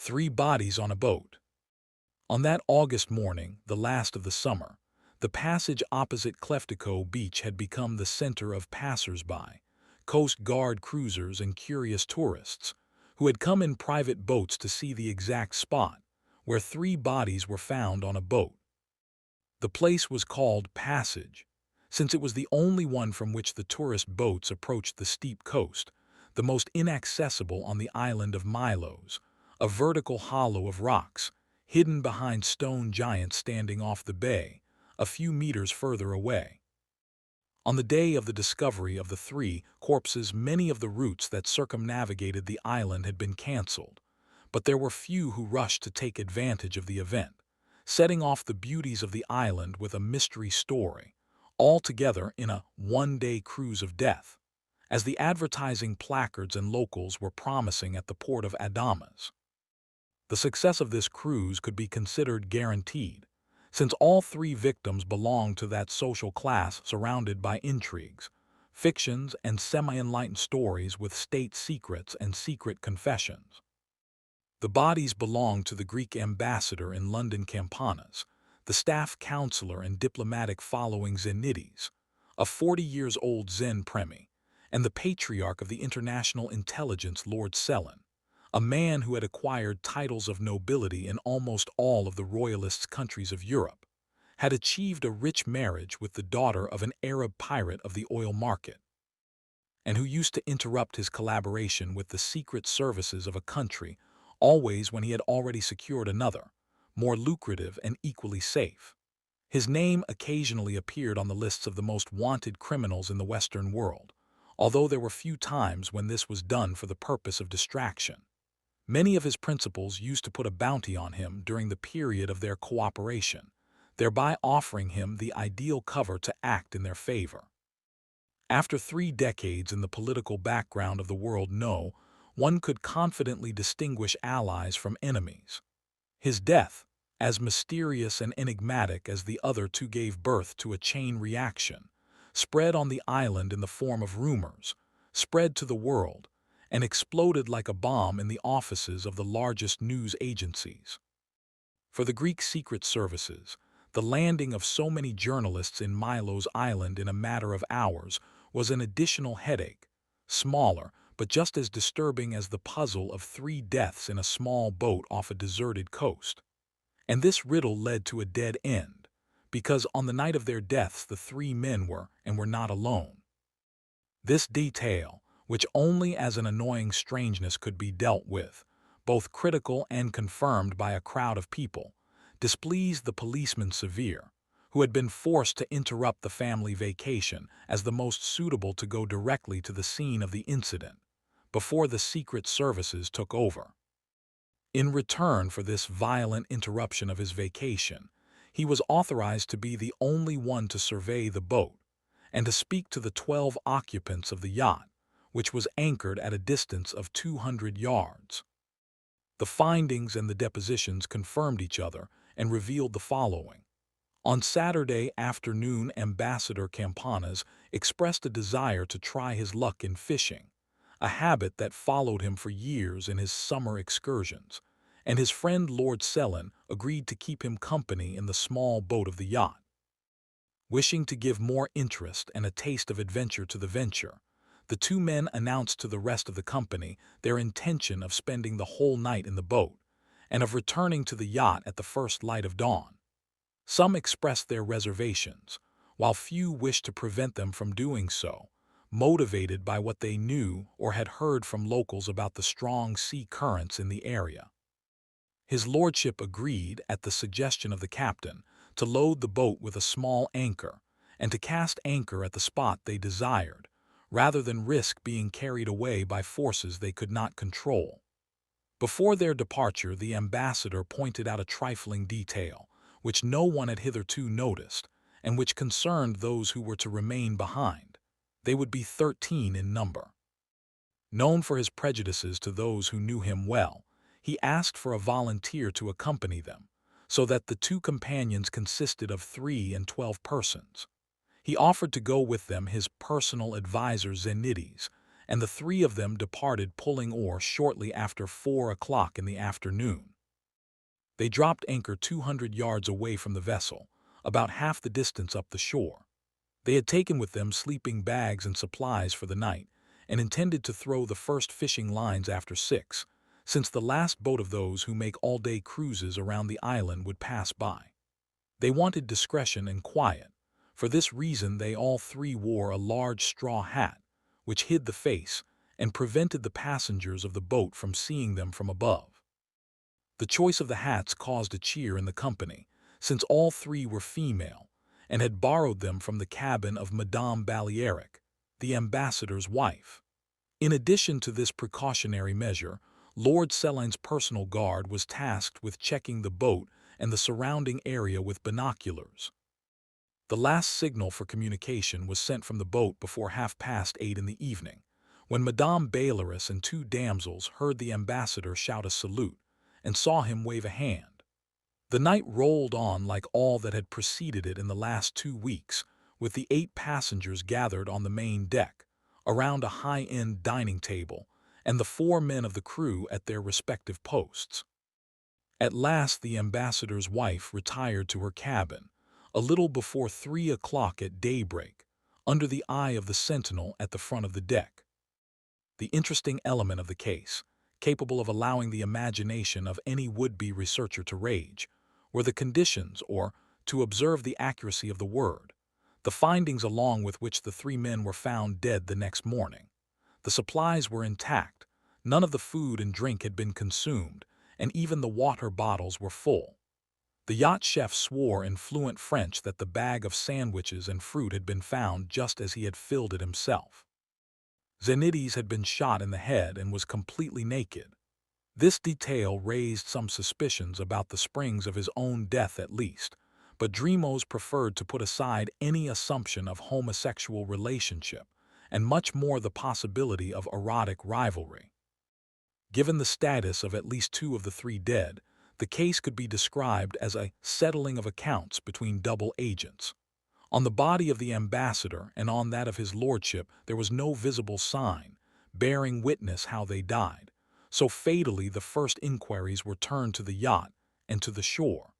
Three bodies on a boat. On that August morning, the last of the summer, the passage opposite Kleftiko beach had become the center of passers-by, Coast Guard cruisers and curious tourists, who had come in private boats to see the exact spot where three bodies were found on a boat. The place was called Passage, since it was the only one from which the tourist boats approached the steep coast, the most inaccessible on the island of Milos, a vertical hollow of rocks, hidden behind stone giants standing off the bay, a few meters further away. On the day of the discovery of the three corpses, many of the routes that circumnavigated the island had been canceled, but there were few who rushed to take advantage of the event, setting off the beauties of the island with a mystery story, all together in a one-day cruise of death, as the advertising placards and locals were promising at the port of Adamas. The success of this cruise could be considered guaranteed, since all three victims belonged to that social class surrounded by intrigues, fictions, and semi-enlightened stories with state secrets and secret confessions. The bodies belonged to the Greek ambassador in London Campanas, the staff counselor and diplomatic following Zenides, a 40-years-old Zen Premi, and the patriarch of the international intelligence Lord Selen, a man who had acquired titles of nobility in almost all of the royalist countries of Europe, had achieved a rich marriage with the daughter of an Arab pirate of the oil market, and who used to interrupt his collaboration with the secret services of a country always when he had already secured another, more lucrative and equally safe. His name occasionally appeared on the lists of the most wanted criminals in the Western world, although there were few times when this was done for the purpose of distraction. Many of his principals used to put a bounty on him during the period of their cooperation, thereby offering him the ideal cover to act in their favor. After 3 decades in the political background of the world, one could confidently distinguish allies from enemies. His death, as mysterious and enigmatic as the other two, gave birth to a chain reaction, spread on the island in the form of rumors, spread to the world, and exploded like a bomb in the offices of the largest news agencies. For the Greek secret services, the landing of so many journalists in Milo's island in a matter of hours was an additional headache, smaller but just as disturbing as the puzzle of 3 deaths in a small boat off a deserted coast. And this riddle led to a dead end, because on the night of their deaths the 3 men were not alone. This detail, which only as an annoying strangeness could be dealt with, both critical and confirmed by a crowd of people, displeased the policeman Severe, who had been forced to interrupt the family vacation as the most suitable to go directly to the scene of the incident, before the secret services took over. In return for this violent interruption of his vacation, he was authorized to be the only one to survey the boat and to speak to the 12 occupants of the yacht, which was anchored at a distance of 200 yards. The findings and the depositions confirmed each other and revealed the following. On Saturday afternoon, Ambassador Campanas expressed a desire to try his luck in fishing, a habit that followed him for years in his summer excursions, and his friend Lord Selen agreed to keep him company in the small boat of the yacht. Wishing to give more interest and a taste of adventure to the venture, the 2 men announced to the rest of the company their intention of spending the whole night in the boat, and of returning to the yacht at the first light of dawn. Some expressed their reservations, while few wished to prevent them from doing so, motivated by what they knew or had heard from locals about the strong sea currents in the area. His lordship agreed, at the suggestion of the captain, to load the boat with a small anchor and to cast anchor at the spot they desired, rather than risk being carried away by forces they could not control. Before their departure, the ambassador pointed out a trifling detail, which no one had hitherto noticed, and which concerned those who were to remain behind. They would be 13 in number. Known for his prejudices to those who knew him well, he asked for a volunteer to accompany them, so that the 2 companions consisted of 3 and 12 persons. He offered to go with them his personal advisor Zenides, and the three of them departed pulling oar shortly after 4 o'clock in the afternoon. They dropped anchor 200 yards away from the vessel, about half the distance up the shore. They had taken with them sleeping bags and supplies for the night, and intended to throw the first fishing lines after 6, since the last boat of those who make all-day cruises around the island would pass by. They wanted discretion and quiet. For this reason they all three wore a large straw hat, which hid the face and prevented the passengers of the boat from seeing them from above. The choice of the hats caused a cheer in the company, since all three were female, and had borrowed them from the cabin of Madame Balearic, the ambassador's wife. In addition to this precautionary measure, Lord Selline's personal guard was tasked with checking the boat and the surrounding area with binoculars. The last signal for communication was sent from the boat before 8:30 in the evening, when Madame Balearic and two damsels heard the ambassador shout a salute and saw him wave a hand. The night rolled on like all that had preceded it in the last 2 weeks, with the 8 passengers gathered on the main deck, around a high-end dining table, and the 4 men of the crew at their respective posts. At last the ambassador's wife retired to her cabin, a little before 3 o'clock at daybreak, under the eye of the sentinel at the front of the deck. The interesting element of the case, capable of allowing the imagination of any would-be researcher to rage, were the conditions, or, to observe the accuracy of the word, the findings along with which the 3 men were found dead the next morning. The supplies were intact, none of the food and drink had been consumed, and even the water bottles were full. The yacht chef swore in fluent French that the bag of sandwiches and fruit had been found just as he had filled it himself. Zenides had been shot in the head and was completely naked. This detail raised some suspicions about the springs of his own death at least, but Drimos preferred to put aside any assumption of homosexual relationship, and much more the possibility of erotic rivalry. Given the status of at least 2 of the 3 dead, the case could be described as a settling of accounts between double agents. On the body of the ambassador and on that of his lordship there was no visible sign, bearing witness how they died, so fatally the first inquiries were turned to the yacht and to the shore.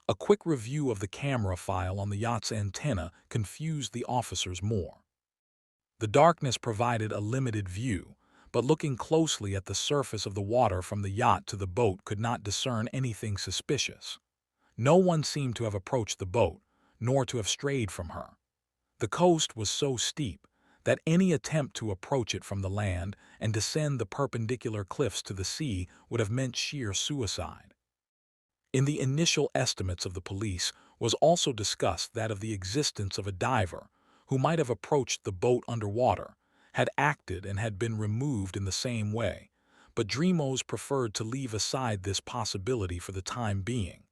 A quick review of the camera file on the yacht's antenna confused the officers more. The darkness provided a limited view, but looking closely at the surface of the water from the yacht to the boat could not discern anything suspicious. No one seemed to have approached the boat, nor to have strayed from her. The coast was so steep that any attempt to approach it from the land and descend the perpendicular cliffs to the sea would have meant sheer suicide. In the initial estimates of the police was also discussed that of the existence of a diver, who might have approached the boat underwater, had acted and had been removed in the same way, but Drimos preferred to leave aside this possibility for the time being.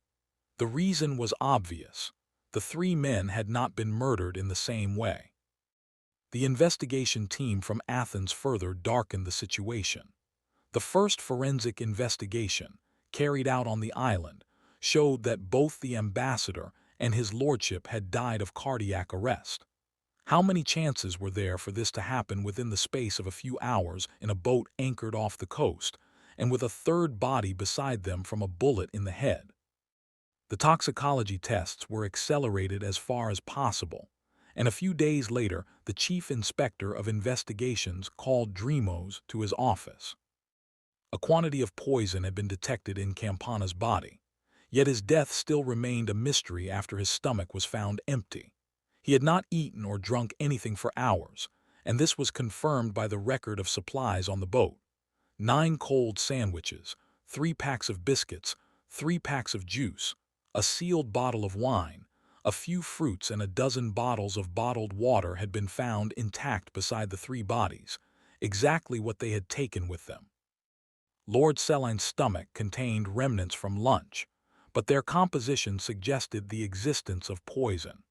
The reason was obvious. The 3 men had not been murdered in the same way. The investigation team from Athens further darkened the situation. The first forensic investigation, carried out on the island, showed that both the ambassador and his lordship had died of cardiac arrest. How many chances were there for this to happen within the space of a few hours in a boat anchored off the coast, and with a third body beside them from a bullet in the head? The toxicology tests were accelerated as far as possible, and a few days later the chief inspector of investigations called Drimos to his office. A quantity of poison had been detected in Campana's body, yet his death still remained a mystery after his stomach was found empty. He had not eaten or drunk anything for hours, and this was confirmed by the record of supplies on the boat: 9 cold sandwiches, 3 packs of biscuits, 3 packs of juice, a sealed bottle of wine, a few fruits, and a dozen bottles of bottled water had been found intact beside the 3 bodies, exactly what they had taken with them. Lord Selline's stomach contained remnants from lunch, but their composition suggested the existence of poison.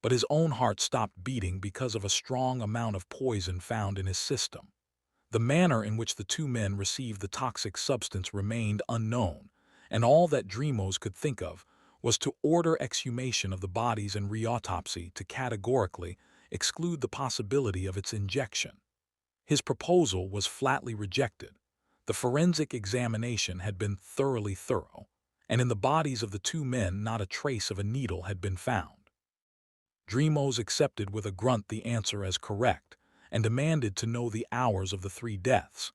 But his own heart stopped beating because of a strong amount of poison found in his system. The manner in which the 2 men received the toxic substance remained unknown, and all that Drimos could think of was to order exhumation of the bodies and reautopsy to categorically exclude the possibility of its injection. His proposal was flatly rejected. The forensic examination had been thoroughly thorough, and in the bodies of the two men not a trace of a needle had been found. Drimos accepted with a grunt the answer as correct and demanded to know the hours of the three deaths.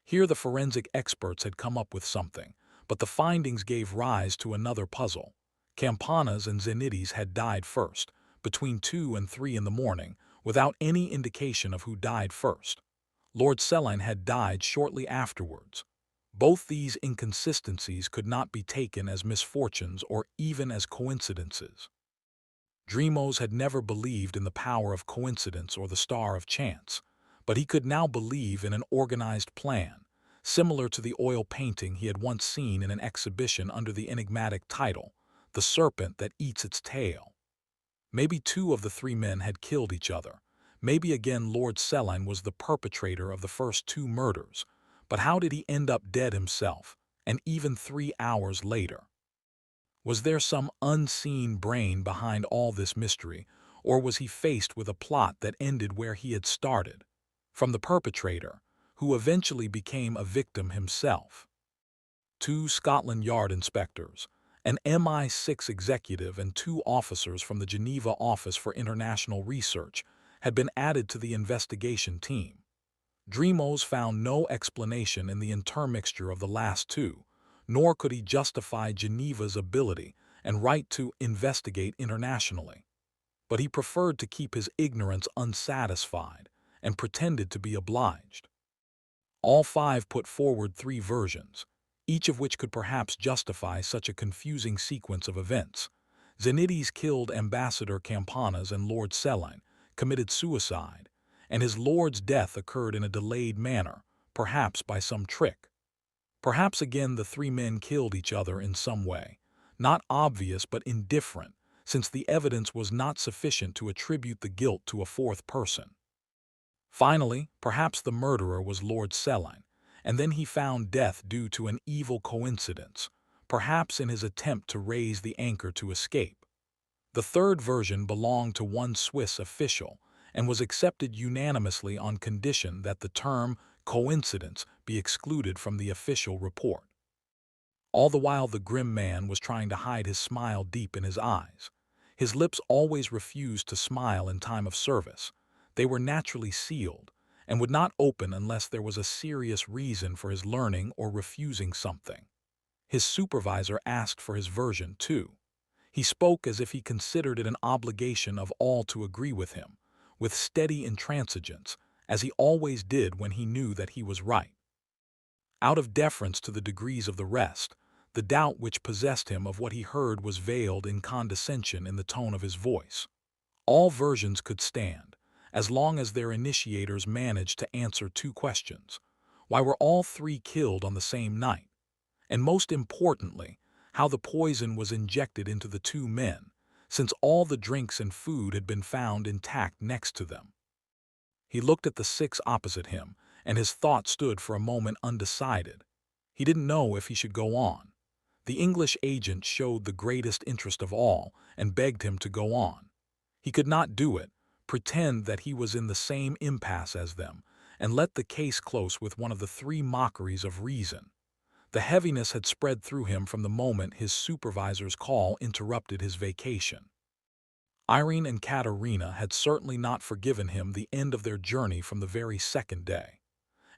Here the forensic experts had come up with something, but the findings gave rise to another puzzle. Campanas and Xenides had died first, between 2 and 3 in the morning, without any indication of who died first. Lord Selene had died shortly afterwards. Both these inconsistencies could not be taken as misfortunes or even as coincidences. Drimos had never believed in the power of coincidence or the star of chance, but he could now believe in an organized plan, similar to the oil painting he had once seen in an exhibition under the enigmatic title, "The Serpent That Eats Its Tail." Maybe two of the three men had killed each other. Maybe again Lord Selene was the perpetrator of the first two murders. But how did he end up dead himself, and even 3 hours later? Was there some unseen brain behind all this mystery, or was he faced with a plot that ended where he had started, from the perpetrator, who eventually became a victim himself? 2 Scotland Yard inspectors, an MI6 executive and 2 officers from the Geneva Office for International Research had been added to the investigation team. Drimos found no explanation in the intermixture of the last two, nor could he justify Geneva's ability and right to investigate internationally. But he preferred to keep his ignorance unsatisfied and pretended to be obliged. All 5 put forward 3 versions, each of which could perhaps justify such a confusing sequence of events. Xenides killed Ambassador Campanas and Lord Selene, committed suicide, and his lord's death occurred in a delayed manner, perhaps by some trick. Perhaps again the 3 men killed each other in some way, not obvious but indifferent, since the evidence was not sufficient to attribute the guilt to a 4th person. Finally, perhaps the murderer was Lord Selene, and then he found death due to an evil coincidence, perhaps in his attempt to raise the anchor to escape. The 3rd version belonged to one Swiss official and was accepted unanimously on condition that the term coincidence be excluded from the official report. All the while the grim man was trying to hide his smile deep in his eyes. His lips always refused to smile in time of service. They were naturally sealed and would not open unless there was a serious reason for his learning or refusing something. His supervisor asked for his version too. He spoke as if he considered it an obligation of all to agree with him, with steady intransigence, as he always did when he knew that he was right. Out of deference to the degrees of the rest, the doubt which possessed him of what he heard was veiled in condescension in the tone of his voice. All versions could stand, as long as their initiators managed to answer 2 questions. Why were all 3 killed on the same night? And most importantly, how the poison was injected into the 2 men, since all the drinks and food had been found intact next to them. He looked at the 6 opposite him, and his thoughts stood for a moment undecided. He didn't know if he should go on. The English agent showed the greatest interest of all and begged him to go on. He could not do it, pretend that he was in the same impasse as them, and let the case close with one of the 3 mockeries of reason. The heaviness had spread through him from the moment his supervisor's call interrupted his vacation. Irene and Katerina had certainly not forgiven him the end of their journey from the very second day.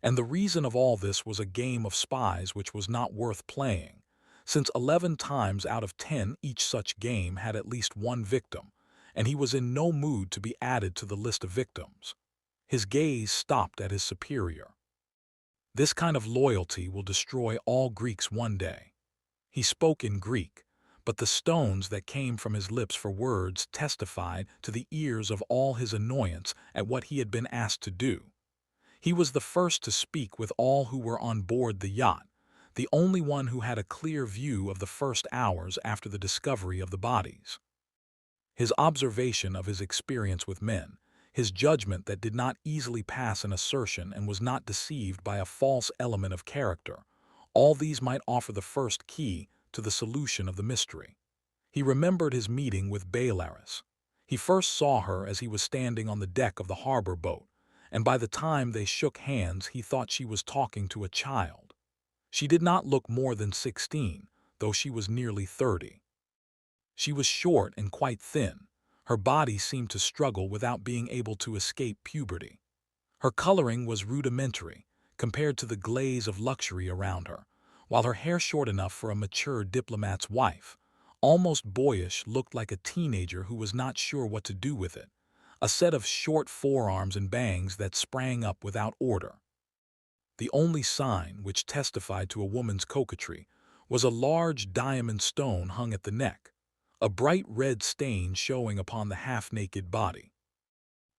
And the reason of all this was a game of spies which was not worth playing, since 11 times out of 10 each such game had at least one victim, and he was in no mood to be added to the list of victims. His gaze stopped at his superior. This kind of loyalty will destroy all Greeks one day. He spoke in Greek, but the stones that came from his lips for words testified to the ears of all his annoyance at what he had been asked to do. He was the first to speak with all who were on board the yacht, the only one who had a clear view of the first hours after the discovery of the bodies. His observation of his experience with men, his judgment that did not easily pass an assertion and was not deceived by a false element of character, all these might offer the first key to the solution of the mystery. He remembered his meeting with Bellaris. He first saw her as he was standing on the deck of the harbor boat, and by the time they shook hands he thought she was talking to a child. She did not look more than 16, though she was nearly 30. She was short and quite thin. Her body seemed to struggle without being able to escape puberty. Her coloring was rudimentary, compared to the glaze of luxury around her, while her hair short enough for a mature diplomat's wife, almost boyish, looked like a teenager who was not sure what to do with it, a set of short forearms and bangs that sprang up without order. The only sign which testified to a woman's coquetry was a large diamond stone hung at the neck, a bright red stain showing upon the half-naked body.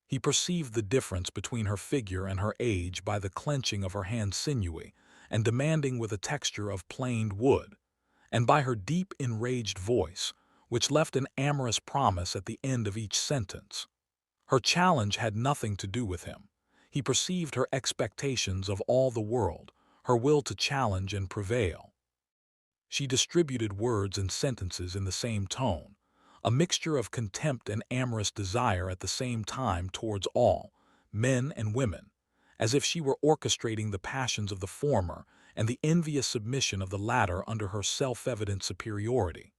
He perceived the difference between her figure and her age by the clenching of her hands sinewy and demanding with a texture of planed wood, and by her deep, enraged voice, which left an amorous promise at the end of each sentence. Her challenge had nothing to do with him. He perceived her expectations of all the world, her will to challenge and prevail. She distributed words and sentences in the same tone, a mixture of contempt and amorous desire at the same time towards all, men and women, as if she were orchestrating the passions of the former and the envious submission of the latter under her self-evident superiority.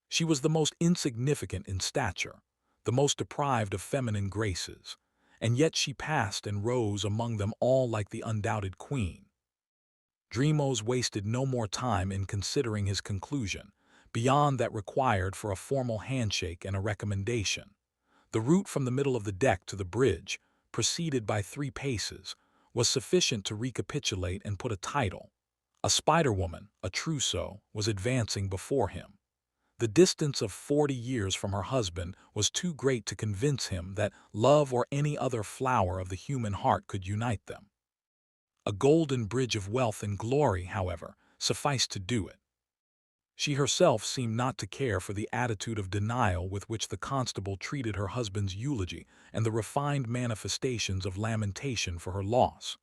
She was the most insignificant in stature, the most deprived of feminine graces, and yet she passed and rose among them all like the undoubted queen. Drimos wasted no more time in considering his conclusion, beyond that required for a formal handshake and a recommendation. The route from the middle of the deck to the bridge, preceded by 3 paces, was sufficient to recapitulate and put a title. A spider-woman, a trousseau, was advancing before him. The distance of 40 years from her husband was too great to convince him that love or any other flower of the human heart could unite them. A golden bridge of wealth and glory, however, sufficed to do it. She herself seemed not to care for the attitude of denial with which the constable treated her husband's eulogy and the refined manifestations of lamentation for her loss.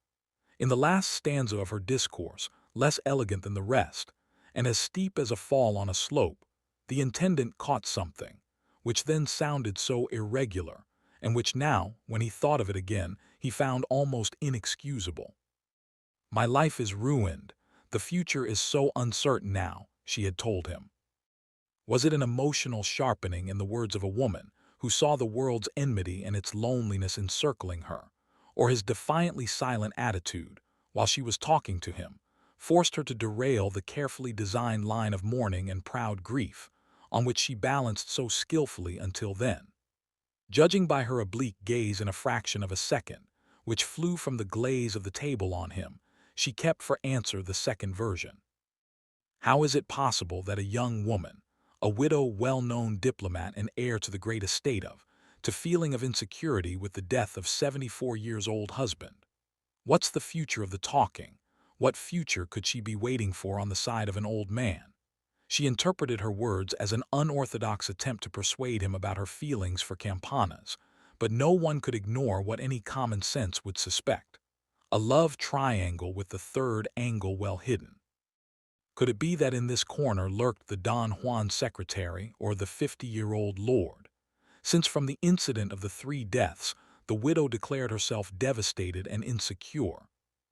In the last stanza of her discourse, less elegant than the rest, and as steep as a fall on a slope, the intendant caught something, which then sounded so irregular, and which now, when he thought of it again, he found almost inexcusable. "My life is ruined. The future is so uncertain now," she had told him. Was it an emotional sharpening in the words of a woman who saw the world's enmity and its loneliness encircling her, or his defiantly silent attitude, while she was talking to him, forced her to derail the carefully designed line of mourning and proud grief, on which she balanced so skillfully until then? Judging by her oblique gaze in a fraction of a second, which flew from the glaze of the table on him, she kept for answer the second version. How is it possible that a young woman, a widow well-known diplomat and heir to the great estate to feeling of insecurity with the death of 74-years-old husband? What's the future of the talking? What future could she be waiting for on the side of an old man? She interpreted her words as an unorthodox attempt to persuade him about her feelings for campanas, but no one could ignore what any common sense would suspect: a love triangle with the third angle well hidden. Could it be that in this corner lurked the Don Juan secretary or the 50-year-old lord? Since from the incident of the 3 deaths, the widow declared herself devastated and insecure,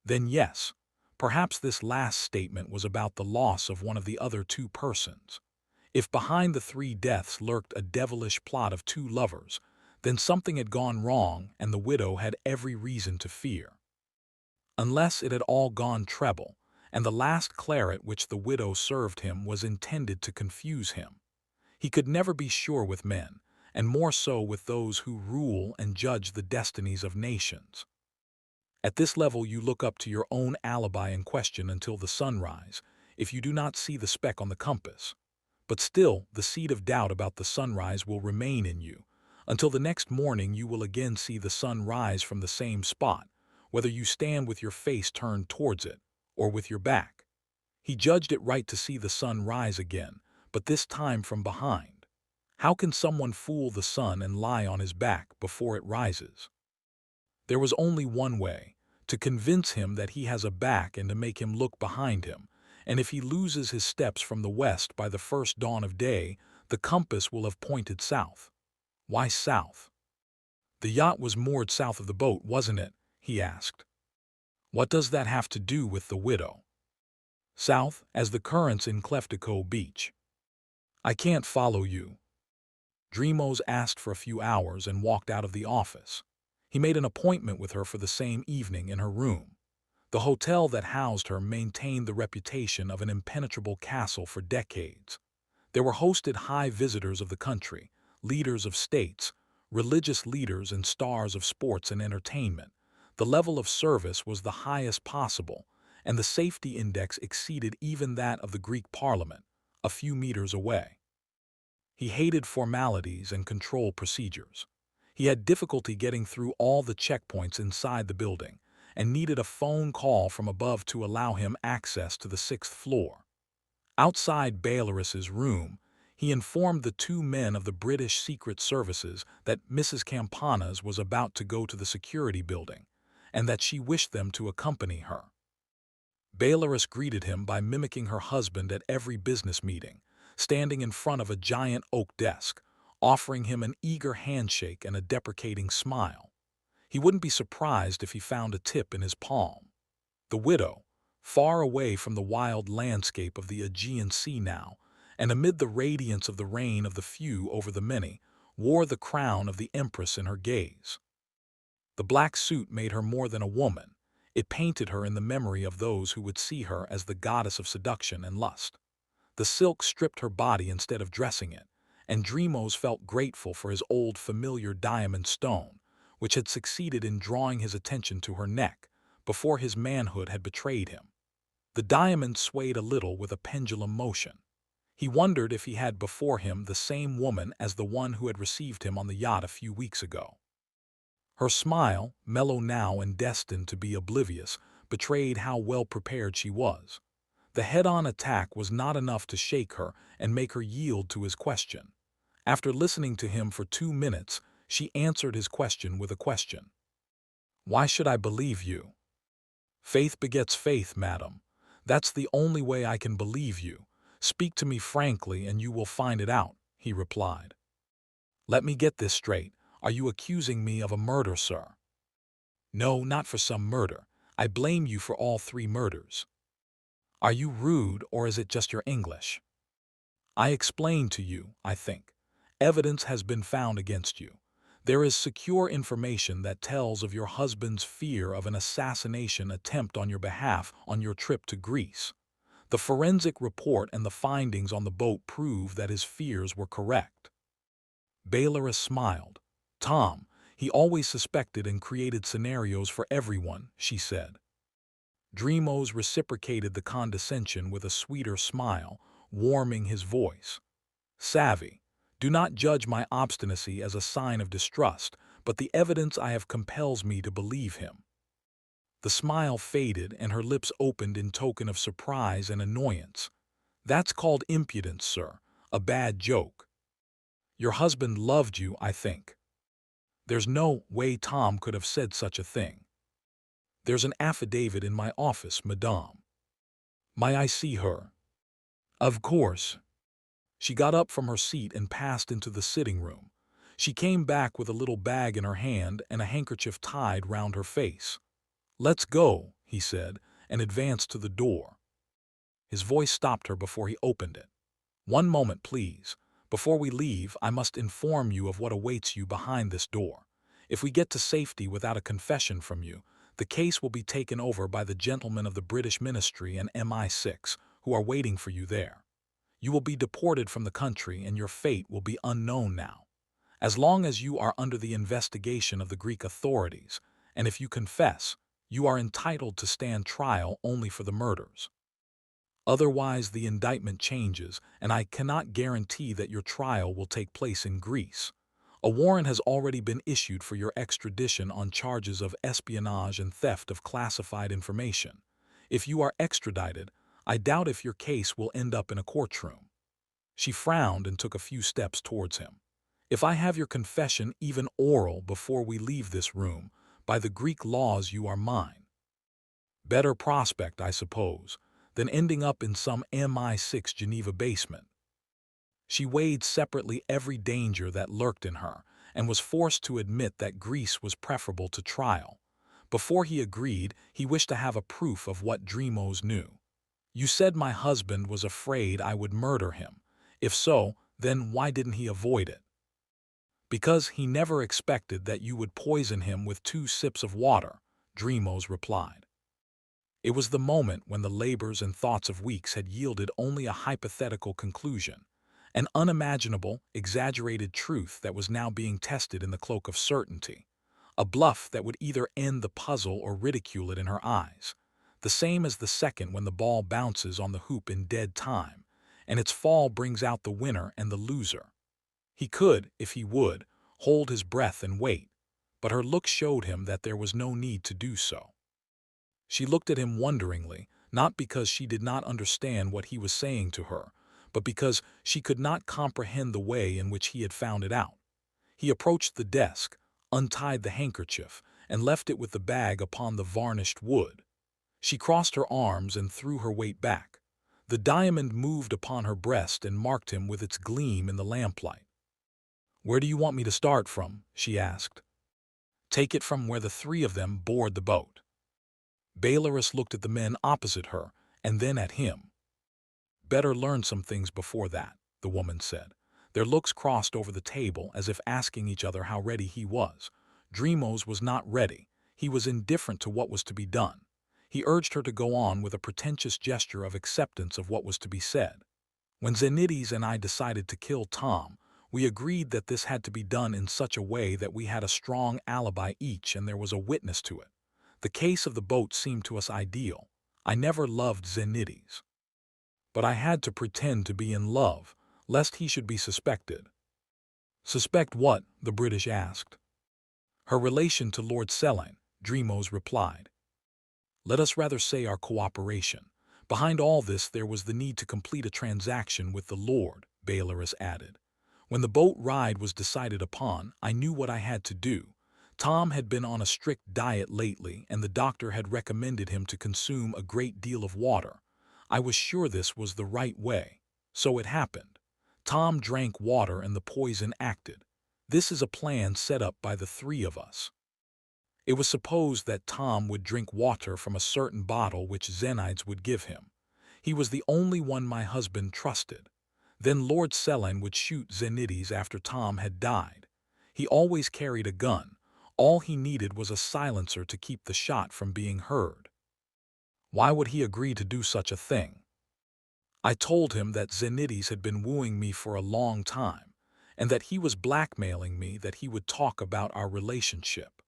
then yes, perhaps this last statement was about the loss of one of the other 2 persons. If behind the 3 deaths lurked a devilish plot of 2 lovers, then something had gone wrong and the widow had every reason to fear. Unless it had all gone treble, and the last claret which the widow served him was intended to confuse him. He could never be sure with men, and more so with those who rule and judge the destinies of nations. At this level you look up to your own alibi in question until the sunrise, if you do not see the speck on the compass. But still, the seed of doubt about the sunrise will remain in you, until the next morning you will again see the sun rise from the same spot, whether you stand with your face turned towards it, or with your back. He judged it right to see the sun rise again, but this time from behind. How can someone fool the sun and lie on his back before it rises? There was only one way, to convince him that he has a back and to make him look behind him, and if he loses his steps from the west by the first dawn of day, the compass will have pointed south. Why south? The yacht was moored south of the boat, wasn't it? he asked. What does that have to do with the widow? South, as the currents in Kleftiko beach. I can't follow you. Drimos asked for a few hours and walked out of the office. He made an appointment with her for the same evening in her room. The hotel that housed her maintained the reputation of an impenetrable castle for decades. There were hosted high visitors of the country, leaders of states, religious leaders and stars of sports and entertainment. The level of service was the highest possible, and the safety index exceeded even that of the Greek parliament, a few meters away. He hated formalities and control procedures. He had difficulty getting through all the checkpoints inside the building, and needed a phone call from above to allow him access to the 6th floor. Outside Belarus's room, he informed the two men of the British Secret Services that Mrs. Campanas was about to go to the security building, and that she wished them to accompany her. Belarus greeted him by mimicking her husband at every business meeting, standing in front of a giant oak desk, offering him an eager handshake and a deprecating smile. He wouldn't be surprised if he found a tip in his palm. The widow, far away from the wild landscape of the Aegean Sea now, and amid the radiance of the reign of the few over the many, wore the crown of the empress in her gaze. The black suit made her more than a woman. It painted her in the memory of those who would see her as the goddess of seduction and lust. The silk stripped her body instead of dressing it, and Drimos felt grateful for his old familiar diamond stone, which had succeeded in drawing his attention to her neck before his manhood had betrayed him. The diamond swayed a little with a pendulum motion. He wondered if he had before him the same woman as the one who had received him on the yacht a few weeks ago. Her smile, mellow now and destined to be oblivious, betrayed how well prepared she was. The head-on attack was not enough to shake her and make her yield to his question. After listening to him for 2 minutes, she answered his question with a question. Why should I believe you? Faith begets faith, madam. That's the only way I can believe you. Speak to me frankly and you will find it out, he replied. Let me get this straight. Are you accusing me of a murder, sir? No, not for some murder. I blame you for all 3 murders. Are you rude, or is it just your English? I explained to you, I think. Evidence has been found against you. There is secure information that tells of your husband's fear of an assassination attempt on your behalf on your trip to Greece. The forensic report and the findings on the boat prove that his fears were correct. Belarus smiled. Tom, he always suspected and created scenarios for everyone, she said. Drimos reciprocated the condescension with a sweeter smile, warming his voice. Savvy, do not judge my obstinacy as a sign of distrust, but the evidence I have compels me to believe him. The smile faded and her lips opened in token of surprise and annoyance. That's called impudence, sir, a bad joke. Your husband loved you, I think. There's no way Tom could have said such a thing. There's an affidavit in my office, madame. May I see her? Of course. She got up from her seat and passed into the sitting room. She came back with a little bag in her hand and a handkerchief tied round her face. Let's go, he said, and advanced to the door. His voice stopped her before he opened it. One moment, please. Before we leave, I must inform you of what awaits you behind this door. If we get to safety without a confession from you, the case will be taken over by the gentlemen of the British Ministry and MI6, who are waiting for you there. You will be deported from the country and your fate will be unknown now. As long as you are under the investigation of the Greek authorities, and if you confess, you are entitled to stand trial only for the murders. Otherwise, the indictment changes, and I cannot guarantee that your trial will take place in Greece. A warrant has already been issued for your extradition on charges of espionage and theft of classified information. If you are extradited, I doubt if your case will end up in a courtroom. She frowned and took a few steps towards him. If I have your confession, even oral, before we leave this room, by the Greek laws you are mine. Better prospect, I suppose, than ending up in some MI6 Geneva basement. She weighed separately every danger that lurked in her, and was forced to admit that Greece was preferable to trial. Before he agreed, he wished to have a proof of what Drimos knew. "You said my husband was afraid I would murder him. If so, then why didn't he avoid it?" "Because he never expected that you would poison him with 2 sips of water," Drimos replied. It was the moment when the labors and thoughts of weeks had yielded only a hypothetical conclusion, an unimaginable, exaggerated truth that was now being tested in the cloak of certainty, a bluff that would either end the puzzle or ridicule it in her eyes, the same as the second when the ball bounces on the hoop in dead time, and its fall brings out the winner and the loser. He could, if he would, hold his breath and wait, but her look showed him that there was no need to do so. She looked at him wonderingly, not because she did not understand what he was saying to her, but because she could not comprehend the way in which he had found it out. He approached the desk, untied the handkerchief, and left it with the bag upon the varnished wood. She crossed her arms and threw her weight back. The diamond moved upon her breast and marked him with its gleam in the lamplight. "Where do you want me to start from?" she asked. "Take it from where the 3 of them board the boat." Belarus looked at the men opposite her, and then at him. "Better learn some things before that," the woman said. Their looks crossed over the table as if asking each other how ready he was. Drimos was not ready. He was indifferent to what was to be done. He urged her to go on with a pretentious gesture of acceptance of what was to be said. "When Xenides and I decided to kill Tom, we agreed that this had to be done in such a way that we had a strong alibi each and there was a witness to it. The case of the boat seemed to us ideal. I never loved Xenides. But I had to pretend to be in love, lest he should be suspected." "Suspect what?" the British asked. "Her relation to Lord Selene," Drimos replied. "Let us rather say our cooperation. Behind all this there was the need to complete a transaction with the Lord," Belarus added. "When the boat ride was decided upon, I knew what I had to do. Tom had been on a strict diet lately, and the doctor had recommended him to consume a great deal of water. I was sure this was the right way. So it happened. Tom drank water and the poison acted. This is a plan set up by the 3 of us. It was supposed that Tom would drink water from a certain bottle which Xenides would give him. He was the only one my husband trusted. Then Lord Selene would shoot Xenides after Tom had died. He always carried a gun. All he needed was a silencer to keep the shot from being heard. Why would he agree to do such a thing? I told him that Xenides had been wooing me for a long time, and that he was blackmailing me that he would talk about our relationship.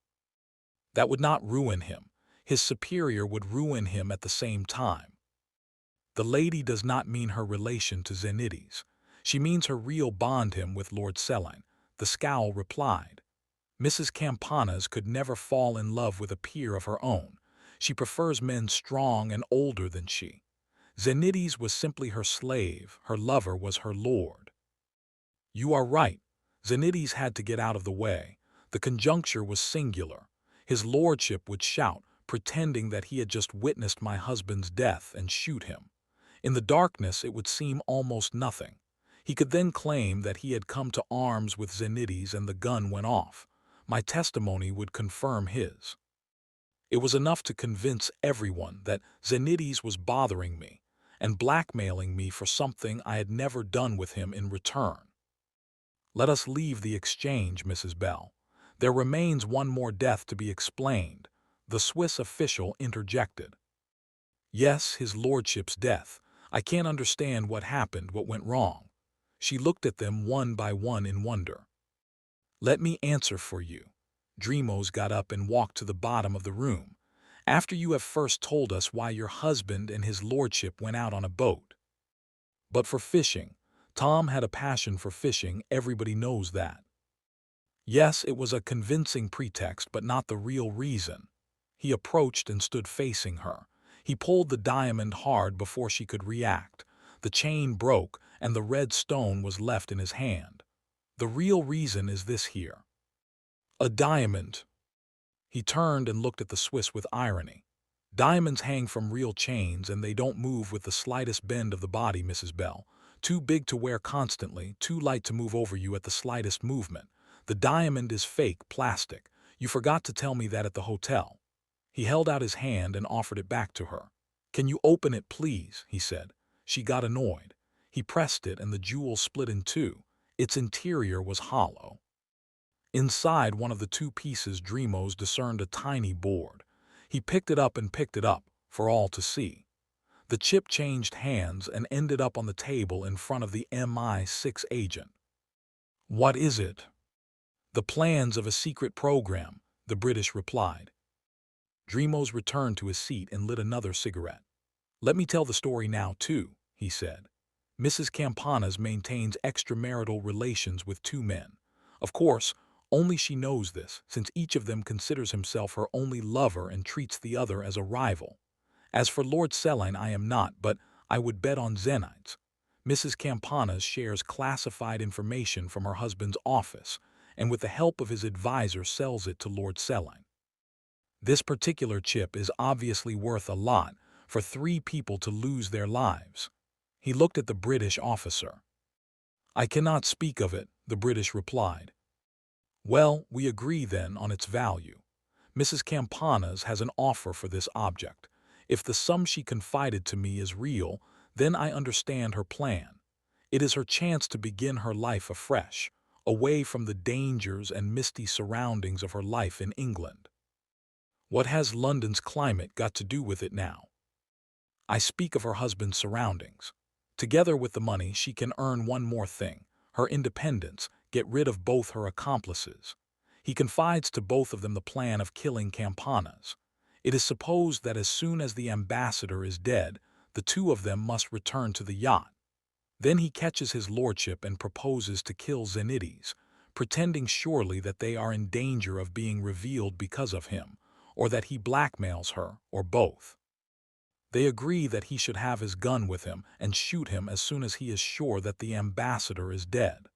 That would not ruin him. His superior would ruin him at the same time. The lady does not mean her relation to Xenides. She means her real bond him with Lord Selene," the scowl replied. "Mrs. Campanas could never fall in love with a peer of her own. She prefers men strong and older than she. Xenides was simply her slave, her lover was her lord." "You are right. Xenides had to get out of the way. The conjuncture was singular. His lordship would shout, pretending that he had just witnessed my husband's death, and shoot him. In the darkness it would seem almost nothing. He could then claim that he had come to arms with Xenides and the gun went off. My testimony would confirm his. It was enough to convince everyone that Xenides was bothering me and blackmailing me for something I had never done with him in return. Let us leave the exchange, Mrs. Bell. There remains one more death to be explained," the Swiss official interjected. "Yes, his lordship's death. I can't understand what happened, what went wrong." She looked at them one by one in wonder. "Let me answer for you." Drimos got up and walked to the bottom of the room. "After you have first told us why your husband and his lordship went out on a boat. But for fishing. Tom had a passion for fishing, everybody knows that. Yes, it was a convincing pretext, but not the real reason." He approached and stood facing her. He pulled the diamond hard before she could react. The chain broke, and the red stone was left in his hand. "The real reason is this here. A diamond." He turned and looked at the Swiss with irony. "Diamonds hang from real chains, and they don't move with the slightest bend of the body, Mrs. Bell. Too big to wear constantly, too light to move over you at the slightest movement. The diamond is fake, plastic. You forgot to tell me that at the hotel." He held out his hand and offered it back to her. "Can you open it, please?" he said. She got annoyed. He pressed it and the jewel split in two. Its interior was hollow. Inside one of the two pieces, Drimos discerned a tiny board. He picked it up and picked it up, for all to see. The chip changed hands and ended up on the table in front of the MI6 agent. "What is it?" "The plans of a secret program," the British replied. Drimos returned to his seat and lit another cigarette. "Let me tell the story now, too," he said. "Mrs. Campanas maintains extramarital relations with two men. Of course, only she knows this, since each of them considers himself her only lover and treats the other as a rival. As for Lord Selene, I am not, but I would bet on Zenites. Mrs. Campanas shares classified information from her husband's office, and with the help of his advisor sells it to Lord Selene. This particular chip is obviously worth a lot for three people to lose their lives." He looked at the British officer. "I cannot speak of it," the British replied. "Well, we agree then on its value. Mrs. Campanas has an offer for this object. If the sum she confided to me is real, then I understand her plan. It is her chance to begin her life afresh, away from the dangers and misty surroundings of her life in England. What has London's climate got to do with it now? I speak of her husband's surroundings. Together with the money, she can earn one more thing, her independence, get rid of both her accomplices. He confides to both of them the plan of killing Campanas. It is supposed that as soon as the ambassador is dead, the two of them must return to the yacht. Then he catches his lordship and proposes to kill Zenides, pretending surely that they are in danger of being revealed because of him, or that he blackmails her, or both. They agree that he should have his gun with him and shoot him as soon as he is sure that the ambassador is dead.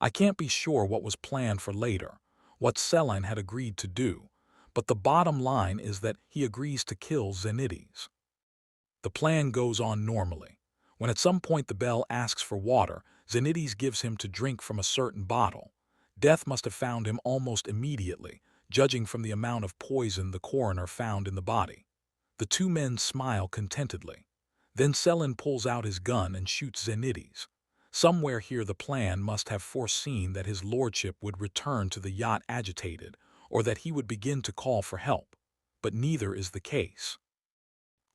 I can't be sure what was planned for later, what Selene had agreed to do, but the bottom line is that he agrees to kill Zenides. The plan goes on normally. When at some point the bell asks for water, Zenides gives him to drink from a certain bottle. Death must have found him almost immediately, judging from the amount of poison the coroner found in the body. The two men smile contentedly. Then Selene pulls out his gun and shoots Zenides. Somewhere here the plan must have foreseen that his lordship would return to the yacht agitated, or that he would begin to call for help. But neither is the case.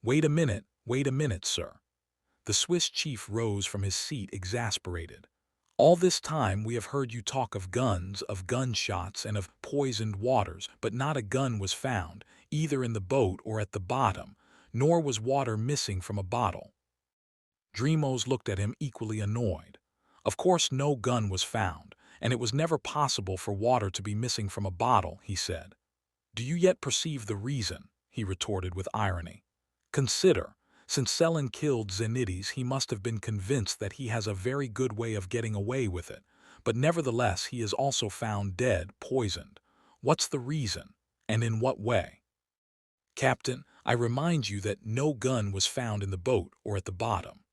Wait a minute, sir." The Swiss chief rose from his seat exasperated. "All this time we have heard you talk of guns, of gunshots, and of poisoned waters, but not a gun was found, either in the boat or at the bottom, nor was water missing from a bottle." Drimos looked at him equally annoyed. "Of course no gun was found, and it was never possible for water to be missing from a bottle," he said. "Do you yet perceive the reason?" he retorted with irony. "Consider. Since Selene killed Zenides, he must have been convinced that he has a very good way of getting away with it, but nevertheless he is also found dead, poisoned. What's the reason, and in what way? Captain, I remind you that no gun was found in the boat or at the bottom."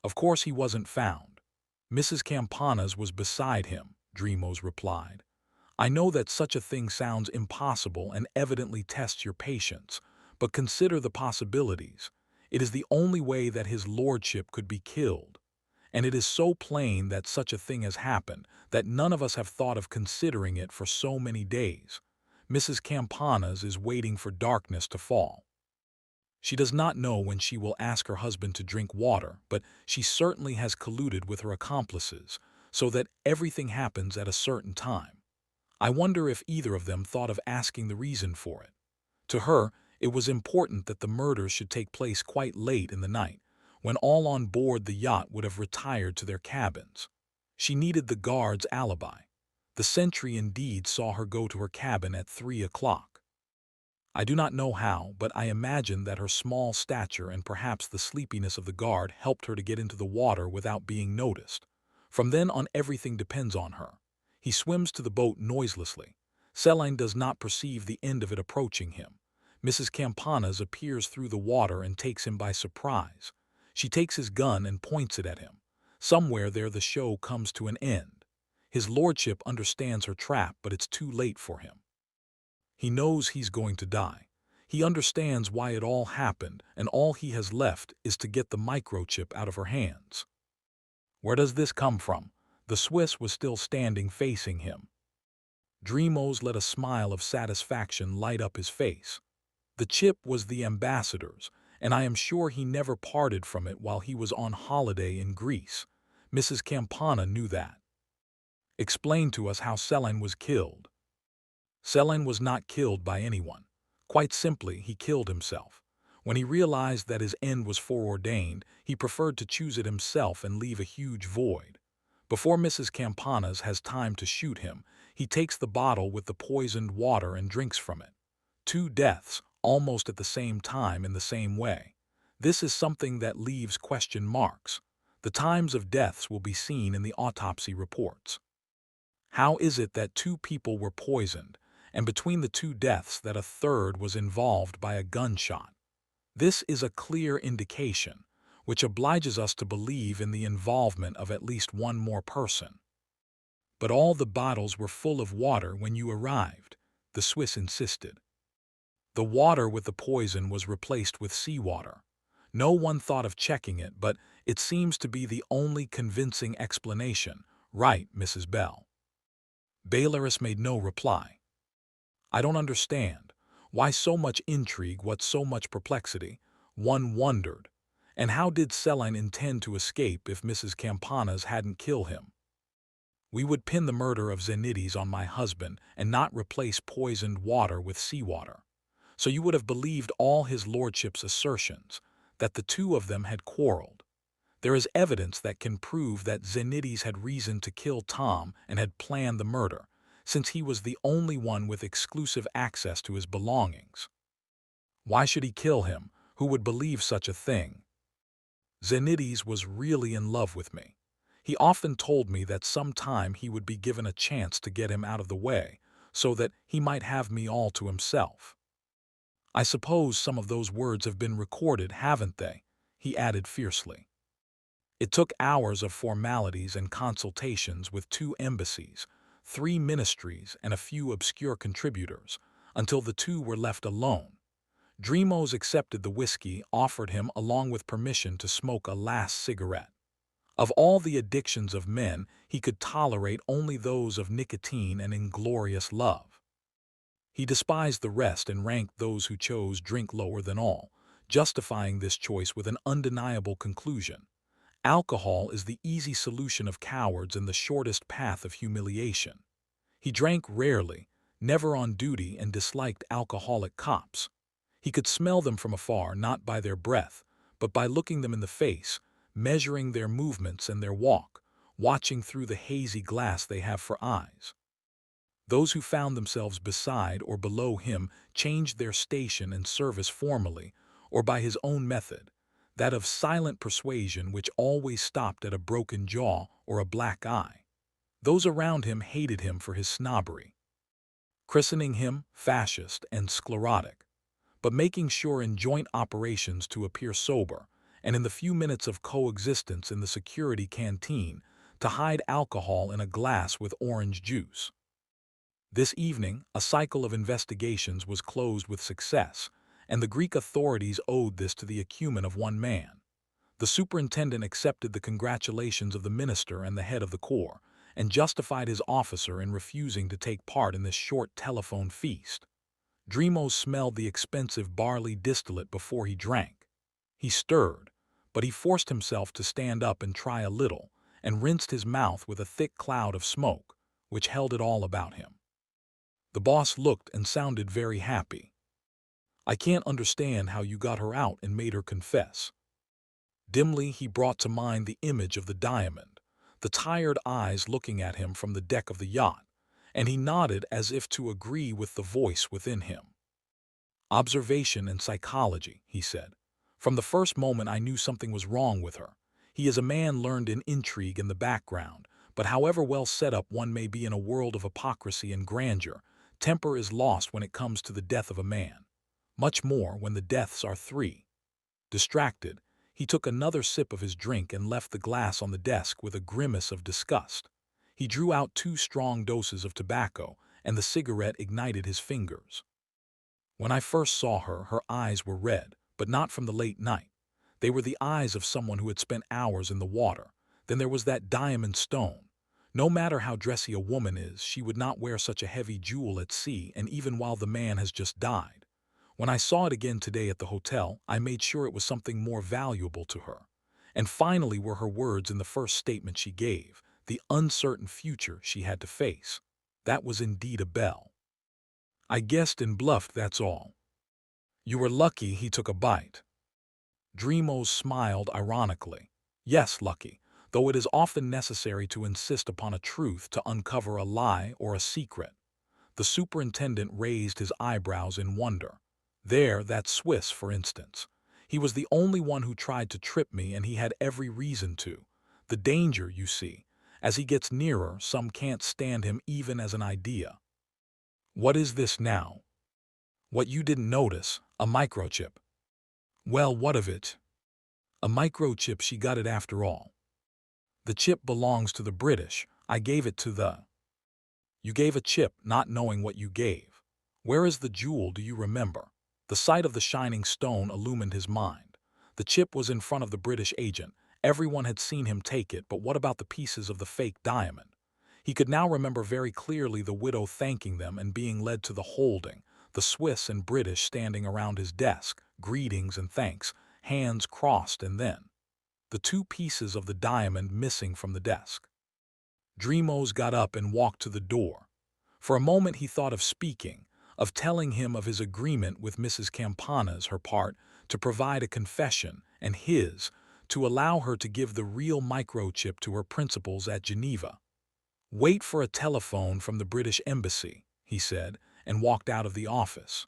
"Of course he wasn't found. Mrs. Campanas was beside him," Drimos replied. "I know that such a thing sounds impossible and evidently tests your patience, but consider the possibilities. It is the only way that his lordship could be killed. And it is so plain that such a thing has happened that none of us have thought of considering it for so many days. Mrs. Campanas is waiting for darkness to fall. She does not know when she will ask her husband to drink water, but she certainly has colluded with her accomplices, so that everything happens at a certain time. I wonder if either of them thought of asking the reason for it. To her, it was important that the murders should take place quite late in the night, when all on board the yacht would have retired to their cabins. She needed the guard's alibi. The sentry indeed saw her go to her cabin at 3 o'clock. I do not know how, but I imagine that her small stature and perhaps the sleepiness of the guard helped her to get into the water without being noticed. From then on everything depends on her. He swims to the boat noiselessly. Selene does not perceive the end of it approaching him. Mrs. Campanas appears through the water and takes him by surprise. She takes his gun and points it at him. Somewhere there the show comes to an end. His lordship understands her trap, but it's too late for him. He knows he's going to die. He understands why it all happened, and all he has left is to get the microchip out of her hands. Where does this come from? The Swiss was still standing facing him. Drimos let a smile of satisfaction light up his face. The chip was the ambassador's, and I am sure he never parted from it while he was on holiday in Greece. Mrs. Campana knew that. Explain to us how Selene was killed. Selene was not killed by anyone. Quite simply, he killed himself. When he realized that his end was foreordained, he preferred to choose it himself and leave a huge void. Before Mrs. Campana's has time to shoot him, he takes the bottle with the poisoned water and drinks from it. 2 deaths, almost at the same time in the same way. This is something that leaves question marks. The times of deaths will be seen in the autopsy reports. How is it that 2 people were poisoned, and between the 2 deaths that a third was involved by a gunshot? This is a clear indication, which obliges us to believe in the involvement of at least one more person. But all the bottles were full of water when you arrived, the Swiss insisted. The water with the poison was replaced with seawater. No one thought of checking it, but it seems to be the only convincing explanation, right, Mrs. Bell? Baylorus made no reply. I don't understand. Why so much intrigue, what so much perplexity? One wondered. And how did Selene intend to escape if Mrs. Campana's hadn't killed him? We would pin the murder of Xenides on my husband and not replace poisoned water with seawater. So you would have believed all his lordship's assertions, that the 2 of them had quarreled. There is evidence that can prove that Xenides had reason to kill Tom and had planned the murder, since he was the only one with exclusive access to his belongings. Why should he kill him? Who would believe such a thing? Xenides was really in love with me. He often told me that sometime he would be given a chance to get him out of the way, so that he might have me all to himself. I suppose some of those words have been recorded, haven't they? He added fiercely. It took hours of formalities and consultations with 2 embassies, 3 ministries, and a few obscure contributors, until the 2 were left alone. Drimos accepted the whiskey offered him along with permission to smoke a last cigarette. Of all the addictions of men, he could tolerate only those of nicotine and inglorious love. He despised the rest and ranked those who chose drink lower than all, justifying this choice with an undeniable conclusion. Alcohol is the easy solution of cowards and the shortest path of humiliation. He drank rarely, never on duty, and disliked alcoholic cops. He could smell them from afar, not by their breath, but by looking them in the face, measuring their movements and their walk, watching through the hazy glass they have for eyes. Those who found themselves beside or below him changed their station and service formally, or by his own method, that of silent persuasion which always stopped at a broken jaw or a black eye. Those around him hated him for his snobbery, christening him fascist and sclerotic, but making sure in joint operations to appear sober, and in the few minutes of coexistence in the security canteen to hide alcohol in a glass with orange juice. This evening, a cycle of investigations was closed with success, and the Greek authorities owed this to the acumen of one man. The superintendent accepted the congratulations of the minister and the head of the corps, and justified his officer in refusing to take part in this short telephone feast. Drimos smelled the expensive barley distillate before he drank. He stirred, but he forced himself to stand up and try a little, and rinsed his mouth with a thick cloud of smoke, which held it all about him. The boss looked and sounded very happy. I can't understand how you got her out and made her confess. Dimly he brought to mind the image of the diamond, the tired eyes looking at him from the deck of the yacht, and he nodded as if to agree with the voice within him. Observation and psychology, he said. From the first moment I knew something was wrong with her. He is a man learned in intrigue in the background, but however well set up one may be in a world of hypocrisy and grandeur, temper is lost when it comes to the death of a man. Much more when the deaths are 3. Distracted, he took another sip of his drink and left the glass on the desk with a grimace of disgust. He drew out 2 strong doses of tobacco, and the cigarette ignited his fingers. When I first saw her, her eyes were red, but not from the late night. They were the eyes of someone who had spent hours in the water. Then there was that diamond stone. No matter how dressy a woman is, she would not wear such a heavy jewel at sea, and even while the man has just died. When I saw it again today at the hotel, I made sure it was something more valuable to her. And finally were her words in the first statement she gave, the uncertain future she had to face. That was indeed a bell. I guessed and bluffed, that's all. You were lucky he took a bite. Drimos smiled ironically. Yes, lucky, though it is often necessary to insist upon a truth to uncover a lie or a secret. The superintendent raised his eyebrows in wonder. There, that Swiss, for instance. He was the only one who tried to trip me, and he had every reason to. The danger, you see. As he gets nearer, some can't stand him even as an idea. What is this now? What you didn't notice, a microchip. Well, what of it? A microchip, she got it after all. The chip belongs to the British. I gave it to the... You gave a chip, not knowing what you gave. Where is the jewel, do you remember? The sight of the shining stone illumined his mind. The chip was in front of the British agent. Everyone had seen him take it, but what about the pieces of the fake diamond? He could now remember very clearly the widow thanking them and being led to the holding, the Swiss and British standing around his desk, greetings and thanks, hands crossed, and then the two pieces of the diamond missing from the desk. Drimos got up and walked to the door. For a moment he thought of speaking, of telling him of his agreement with Mrs. Campana's, her part, to provide a confession, and his, to allow her to give the real microchip to her principals at Geneva. Wait for a telephone from the British embassy, he said, and walked out of the office.